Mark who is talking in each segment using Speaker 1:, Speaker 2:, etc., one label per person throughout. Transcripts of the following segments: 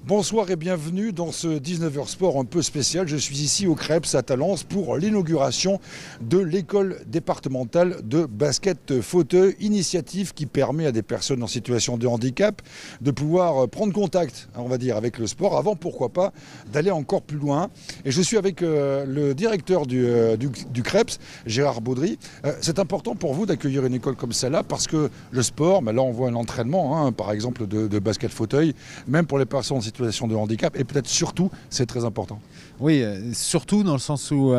Speaker 1: Bonsoir et bienvenue dans ce 19h Sport un peu spécial. Je suis ici au Creps à Talence pour l'inauguration de l'école départementale de basket fauteuil, initiative qui permet à des personnes en situation de handicap de pouvoir prendre contact, on va dire, avec le sport avant, pourquoi pas, d'aller encore plus loin. Et je suis avec le directeur du Creps, Gérard Baudry. C'est important pour vous d'accueillir une école comme celle-là parce que le sport, là on voit un entraînement, par exemple de basket fauteuil, même pour les personnes en situation de handicap, et peut-être surtout, c'est très important.
Speaker 2: Oui, surtout dans le sens où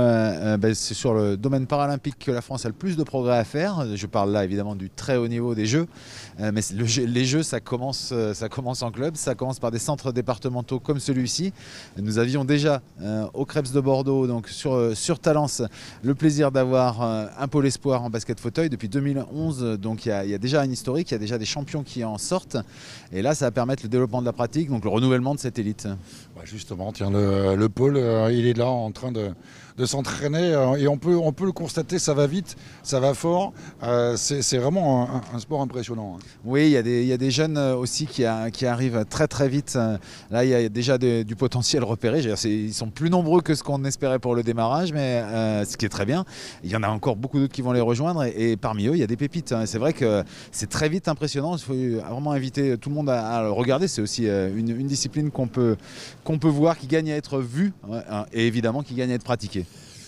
Speaker 2: c'est sur le domaine paralympique que la France a le plus de progrès à faire. Je parle là évidemment du très haut niveau des Jeux, mais les Jeux ça commence en club, ça commence par des centres départementaux comme celui-ci. Nous avions déjà au Creps de Bordeaux, donc sur Talence, le plaisir d'avoir un pôle espoir en basket fauteuil depuis 2011, donc il y a déjà un historique, il y a déjà des champions qui en sortent, et là ça va permettre le développement de la pratique, donc le renouvellement de cette élite.
Speaker 1: Justement, tiens, le pôle, il est là en train de s'entraîner et on peut le constater, ça va vite, ça va fort. C'est vraiment un sport impressionnant.
Speaker 2: Oui, il y a des jeunes aussi qui arrivent très très vite. Là, il y a déjà du potentiel repéré. Ils sont plus nombreux que ce qu'on espérait pour le démarrage, mais ce qui est très bien. Il y en a encore beaucoup d'autres qui vont les rejoindre et parmi eux, il y a des pépites. C'est vrai que c'est très vite impressionnant. Il faut vraiment inviter tout le monde à le regarder. C'est aussi une discipline qu'on peut voir, qui gagne à être vue et évidemment qui gagne à être pratiquée.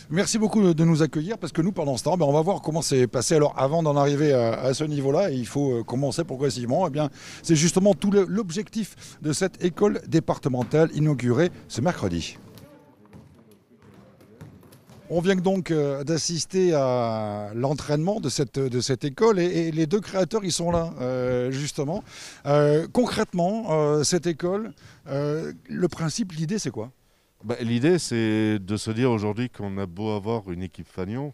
Speaker 1: Merci beaucoup de nous accueillir parce que nous, pendant ce temps, on va voir comment c'est passé. Alors, avant d'en arriver à ce niveau-là, il faut commencer progressivement. C'est justement tout l'objectif de cette école départementale inaugurée ce mercredi. On vient donc d'assister à l'entraînement de cette école et les deux créateurs, ils sont là, justement. Concrètement, cette école, le principe, l'idée, c'est quoi ?
Speaker 3: L'idée, c'est de se dire aujourd'hui qu'on a beau avoir une équipe fanion,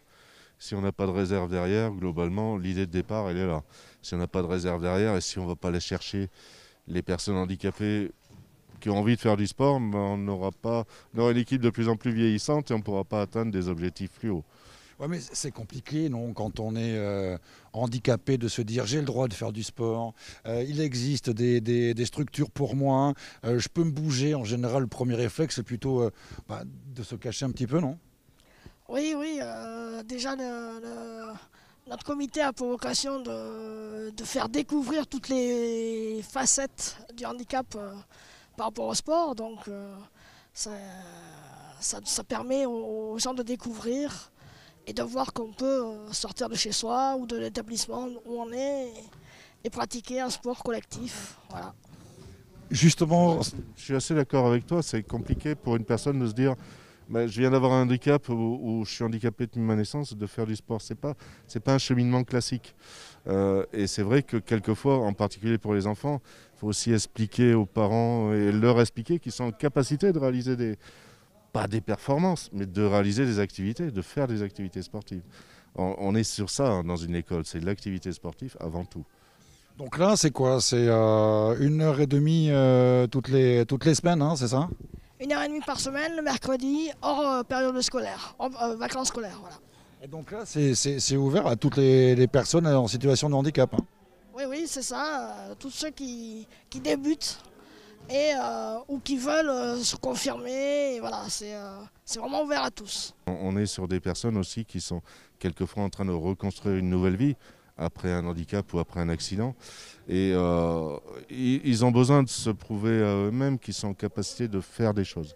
Speaker 3: si on n'a pas de réserve derrière, globalement, l'idée de départ, elle est là. Si on n'a pas de réserve derrière et si on ne va pas aller chercher les personnes handicapées qui ont envie de faire du sport, on aura une équipe de plus en plus vieillissante et on ne pourra pas atteindre des objectifs plus hauts.
Speaker 1: Ouais, mais c'est compliqué, non, quand on est handicapé, de se dire j'ai le droit de faire du sport, il existe des structures pour moi, je peux me bouger. En général, le premier réflexe, c'est plutôt de se cacher un petit peu, non ?
Speaker 4: Oui, déjà notre comité a pour vocation de faire découvrir toutes les facettes du handicap par rapport au sport, donc ça permet aux gens de découvrir et de voir qu'on peut sortir de chez soi ou de l'établissement où on est et pratiquer un sport collectif. Voilà.
Speaker 1: Justement,
Speaker 3: je suis assez d'accord avec toi, c'est compliqué pour une personne de se dire je viens d'avoir un handicap ou je suis handicapé depuis ma naissance, de faire du sport. C'est pas un cheminement classique. Et c'est vrai que quelquefois, en particulier pour les enfants, il faut aussi expliquer aux parents et leur expliquer qu'ils sont en capacité de réaliser pas des performances, mais de réaliser des activités, de faire des activités sportives. On est sur ça dans une école, c'est l'activité sportive avant tout.
Speaker 1: Donc là, c'est quoi ? C'est 1h30 toutes les semaines, c'est ça ?
Speaker 4: 1h30 par semaine, le mercredi, hors période scolaire, hors vacances scolaires. Voilà.
Speaker 1: Et donc là, c'est ouvert à toutes les personnes en situation de handicap.
Speaker 4: Oui, c'est ça. Tous ceux qui débutent ou qui veulent se confirmer. Et voilà, c'est vraiment ouvert à tous.
Speaker 3: On est sur des personnes aussi qui sont quelquefois en train de reconstruire une nouvelle vie après un handicap ou après un accident. Et ils ont besoin de se prouver à eux-mêmes qu'ils sont en capacité de faire des choses.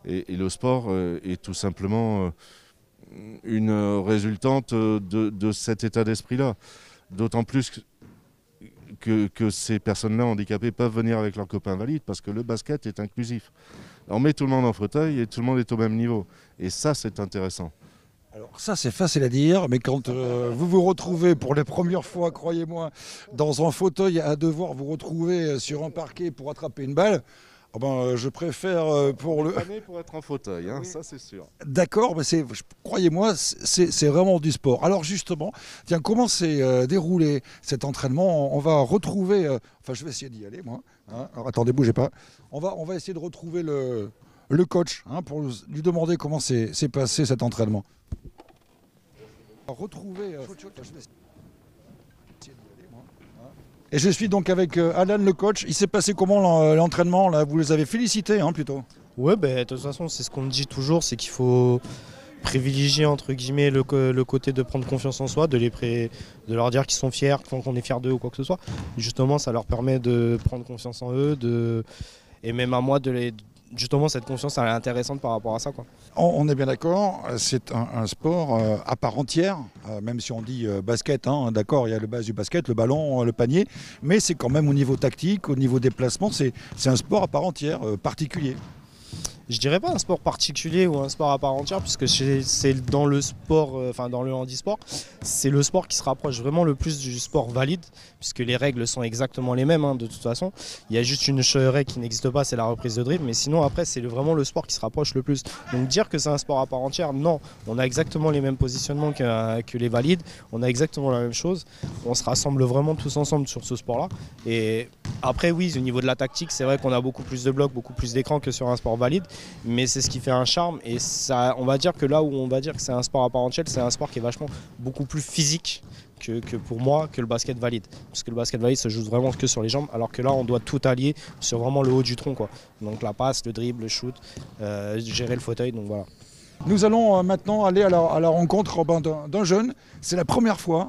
Speaker 3: Et le sport est tout simplement une résultante de cet état d'esprit-là. D'autant plus que ces personnes-là handicapées peuvent venir avec leurs copains valides parce que le basket est inclusif. On met tout le monde en fauteuil et tout le monde est au même niveau. Et ça, c'est intéressant.
Speaker 1: Alors ça, c'est facile à dire, mais quand vous vous retrouvez pour les premières fois, croyez-moi, dans un fauteuil à devoir vous retrouver sur un parquet pour attraper une balle, je préfère
Speaker 3: pour être en fauteuil, oui. Ça c'est sûr.
Speaker 1: D'accord, mais croyez-moi, c'est vraiment du sport. Alors justement, tiens, comment s'est déroulé cet entraînement ? On va retrouver, je vais essayer d'y aller, moi. Alors attendez, bougez pas. On va essayer de retrouver le coach pour lui demander comment s'est passé cet entraînement. Retrouver. Je vais essayer d'y aller, moi. Et je suis donc avec Alan, le coach. Il s'est passé comment l'entraînement là? Vous les avez félicités plutôt?
Speaker 5: Ouais, de toute façon, c'est ce qu'on dit toujours, c'est qu'il faut privilégier entre guillemets le côté de prendre confiance en soi, de leur dire qu'ils sont fiers, qu'on est fiers d'eux ou quoi que ce soit. Justement, ça leur permet de prendre confiance en eux, et même à moi justement, cette confiance elle est intéressante par rapport à ça, quoi.
Speaker 1: On est bien d'accord, c'est un sport à part entière, même si on dit basket, d'accord, il y a le base du basket, le ballon, le panier, mais c'est quand même au niveau tactique, au niveau déplacement, c'est un sport à part entière, particulier.
Speaker 5: Je dirais pas un sport particulier ou un sport à part entière, puisque c'est dans le sport, dans le handisport, c'est le sport qui se rapproche vraiment le plus du sport valide, puisque les règles sont exactement les mêmes de toute façon. Il y a juste une règle qui n'existe pas, c'est la reprise de dribble, mais sinon après c'est vraiment le sport qui se rapproche le plus. Donc dire que c'est un sport à part entière, non. On a exactement les mêmes positionnements que les valides, on a exactement la même chose, on se rassemble vraiment tous ensemble sur ce sport-là. Et après oui, au niveau de la tactique, c'est vrai qu'on a beaucoup plus de blocs, beaucoup plus d'écrans que sur un sport valide. Mais c'est ce qui fait un charme, et ça, on va dire que là où on va dire que c'est un sport à part entière, c'est un sport qui est vachement beaucoup plus physique que pour moi que le basket valide, parce que le basket valide se joue vraiment que sur les jambes, alors que là on doit tout allier sur vraiment le haut du tronc, quoi. Donc la passe, le dribble, le shoot, gérer le fauteuil, donc voilà.
Speaker 1: Nous allons maintenant aller à la rencontre d'un jeune. C'est la première fois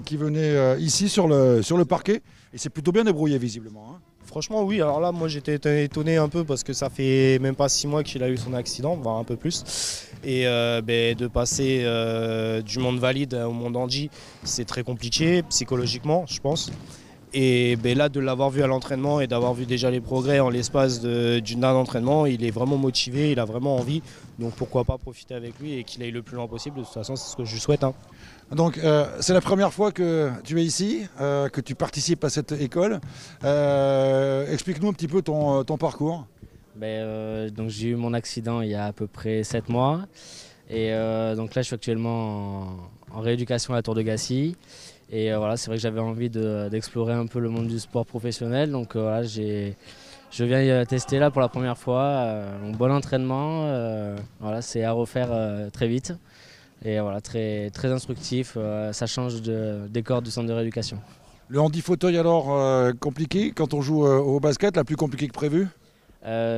Speaker 1: qu'il venait ici sur le parquet, et c'est plutôt bien débrouillé visiblement.
Speaker 5: Franchement oui, alors là moi j'étais étonné un peu parce que ça fait même pas 6 mois qu'il a eu son accident, voire un peu plus. Et de passer du monde valide au monde handi, c'est très compliqué psychologiquement je pense. Et là de l'avoir vu à l'entraînement et d'avoir vu déjà les progrès en l'espace d'un entraînement, il est vraiment motivé, il a vraiment envie. Donc pourquoi pas profiter avec lui et qu'il aille le plus loin possible, de toute façon c'est ce que je lui souhaite.
Speaker 1: Donc c'est la première fois que tu es ici, que tu participes à cette école. Explique-nous un petit peu ton parcours.
Speaker 6: Donc j'ai eu mon accident il y a à peu près 7 mois. Et donc là je suis actuellement en rééducation à la Tour de Gacy. Et voilà, c'est vrai que j'avais envie d'explorer un peu le monde du sport professionnel. Donc voilà, je viens tester là pour la première fois. Un bon entraînement, voilà, c'est à refaire très vite. Et voilà, très, très instructif, ça change des cordes du centre de rééducation.
Speaker 1: Le handi-fauteuil alors, compliqué quand on joue au basket, la plus compliquée que prévu?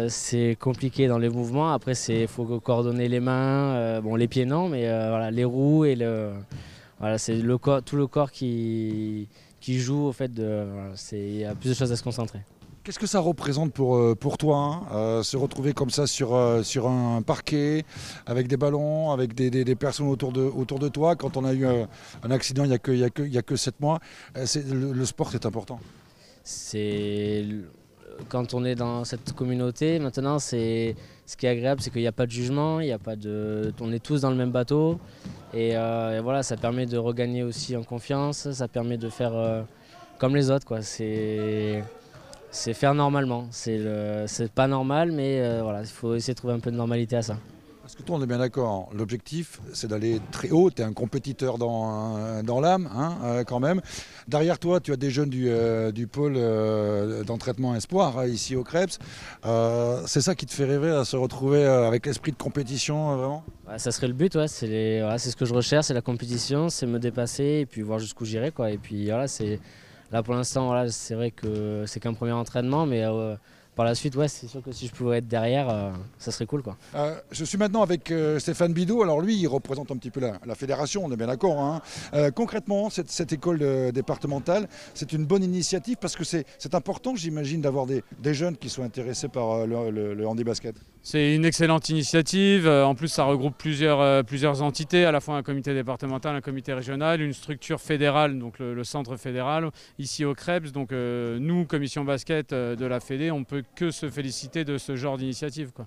Speaker 6: C'est compliqué dans les mouvements, après il faut coordonner les mains, les pieds non, mais voilà, les roues et voilà, c'est tout le corps qui joue au fait il y a plus de choses à se concentrer.
Speaker 1: Qu'est-ce que ça représente pour toi, se retrouver comme ça sur un parquet, avec des ballons, avec des personnes autour de toi? Quand on a eu un accident il y a que 7 mois, le sport c'est important.
Speaker 6: Quand on est dans cette communauté, maintenant, ce qui est agréable, c'est qu'il n'y a pas de jugement, on est tous dans le même bateau. Et voilà, ça permet de regagner aussi en confiance, ça permet de faire comme les autres, quoi. C'est faire normalement. C'est pas normal, mais voilà, il faut essayer de trouver un peu de normalité à ça.
Speaker 1: Parce que toi, on est bien d'accord, l'objectif c'est d'aller très haut, tu es un compétiteur dans l'âme quand même. Derrière toi, tu as des jeunes du pôle d'entraînement espoir ici au Krebs. C'est ça qui te fait rêver, à se retrouver avec l'esprit de compétition vraiment?
Speaker 6: Ouais, ça serait le but, ouais. C'est ce que je recherche, c'est la compétition, c'est me dépasser et puis voir jusqu'où j'irai, quoi. Et puis voilà, là pour l'instant, voilà, c'est vrai que c'est qu'un premier entraînement, mais par la suite, ouais, c'est sûr que si je pouvais être derrière, ça serait cool, quoi.
Speaker 1: Je suis maintenant avec Stéphane Bidot. Alors lui, il représente un petit peu la fédération, on est bien d'accord. Concrètement, cette école départementale, c'est une bonne initiative parce que c'est important, j'imagine, d'avoir des jeunes qui soient intéressés par le handi-basket.
Speaker 7: C'est une excellente initiative. En plus, ça regroupe plusieurs entités, à la fois un comité départemental, un comité régional, une structure fédérale, donc le centre fédéral, ici au Krebs. Donc nous, commission basket de la Fédé, on ne peut que se féliciter de ce genre d'initiative, quoi.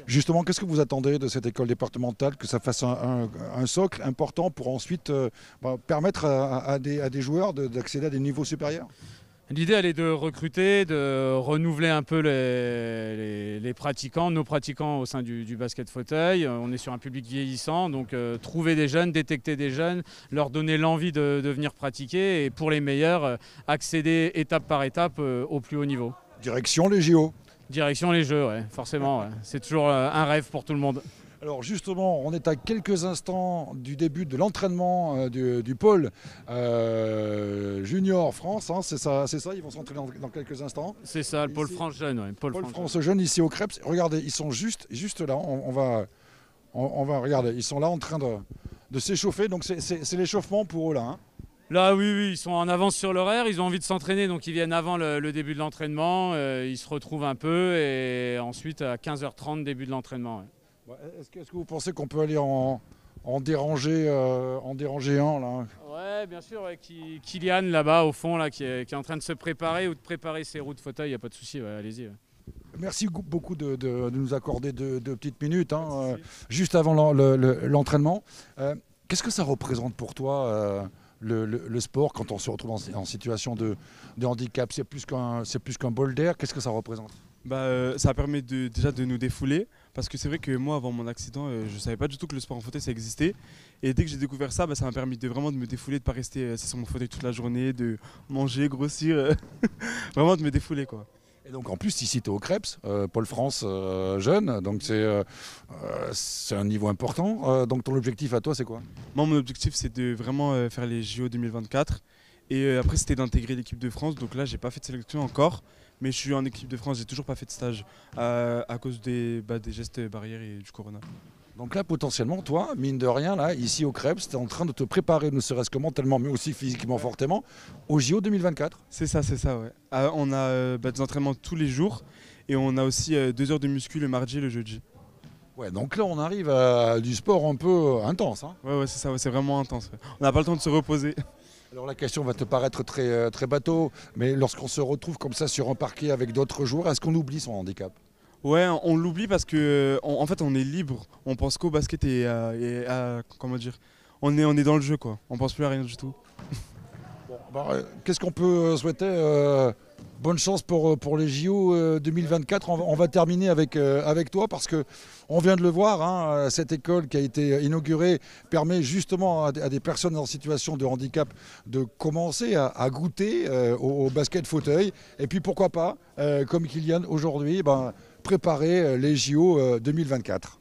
Speaker 1: Justement, qu'est-ce que vous attendez de cette école départementale, que ça fasse un socle important pour ensuite permettre à des joueurs d'accéder à des niveaux supérieurs?
Speaker 7: L'idée, elle est de recruter, de renouveler un peu les pratiquants, nos pratiquants au sein du basket fauteuil. On est sur un public vieillissant, donc trouver des jeunes, détecter des jeunes, leur donner l'envie de venir pratiquer et pour les meilleurs, accéder étape par étape au plus haut niveau.
Speaker 1: Direction les JO.
Speaker 7: Direction les Jeux, ouais, forcément. Ouais. C'est toujours un rêve pour tout le monde.
Speaker 1: Alors justement, on est à quelques instants du début de l'entraînement du pôle Junior France, hein, c'est ça, ils vont s'entraîner dans quelques instants.
Speaker 7: C'est ça, le pôle France Jeune. Ouais,
Speaker 1: Pôle France Jeune ici au Crêpes. Regardez, ils sont juste là, on va regarder, ils sont là en train de s'échauffer, donc c'est l'échauffement pour eux là. Hein.
Speaker 7: Là, oui, ils sont en avance sur l'horaire, ils ont envie de s'entraîner, donc ils viennent avant le début de l'entraînement, ils se retrouvent un peu, et ensuite à 15h30, début de l'entraînement. Ouais.
Speaker 1: Est-ce que vous pensez qu'on peut aller en déranger un là?
Speaker 7: Ouais, bien sûr, ouais, Kylian là-bas au fond, là, qui est en train de se préparer ou de préparer ses roues de fauteuil, il n'y a pas de souci, ouais, allez-y. Ouais.
Speaker 1: Merci beaucoup de nous accorder deux petites minutes, hein, juste avant l'entraînement. Qu'est-ce que ça représente pour toi le sport quand on se retrouve en situation de handicap? C'est plus qu'un bol d'air, qu'est-ce que ça représente?
Speaker 8: Ça permet déjà de nous défouler, parce que c'est vrai que moi avant mon accident je ne savais pas du tout que le sport en fauteuil ça existait, et dès que j'ai découvert ça, ça m'a permis vraiment de me défouler, de ne pas rester assis sur mon fauteuil toute la journée, de manger, grossir, vraiment de me défouler quoi.
Speaker 1: Et donc en plus ici tu es au Crêpes, Pôle France jeune, donc c'est un niveau important. Donc ton objectif à toi c'est quoi?
Speaker 8: Moi mon objectif c'est de vraiment faire les JO 2024, et après c'était d'intégrer l'équipe de France, donc là j'ai pas fait de sélection encore, mais je suis en équipe de France, j'ai toujours pas fait de stage à cause des gestes barrières et du corona.
Speaker 1: Donc là potentiellement toi, mine de rien, là, ici au Crêpes, tu es en train de te préparer, ne serait-ce que mentalement mais aussi physiquement fortement, au JO 2024.
Speaker 8: C'est ça, ouais. On a des entraînements tous les jours, et on a aussi 2 heures de muscu le mardi et le jeudi.
Speaker 1: Ouais, donc là on arrive à du sport un peu intense. Hein.
Speaker 8: Ouais, c'est ça, c'est vraiment intense. Ouais. On n'a pas le temps de se reposer.
Speaker 1: Alors la question va te paraître très bateau, mais lorsqu'on se retrouve comme ça sur un parquet avec d'autres joueurs, est-ce qu'on oublie son handicap?
Speaker 8: Ouais, on l'oublie parce que en fait on est libre, on pense qu'au basket et comment dire, on est dans le jeu quoi, on pense plus à rien du tout.
Speaker 1: Bon, qu'est-ce qu'on peut souhaiter? Bonne chance pour les JO 2024. On va terminer avec toi parce que on vient de le voir, hein, cette école qui a été inaugurée permet justement à des personnes en situation de handicap de commencer à goûter au basket fauteuil. Et puis pourquoi pas, comme Kylian aujourd'hui, préparer les JO 2024.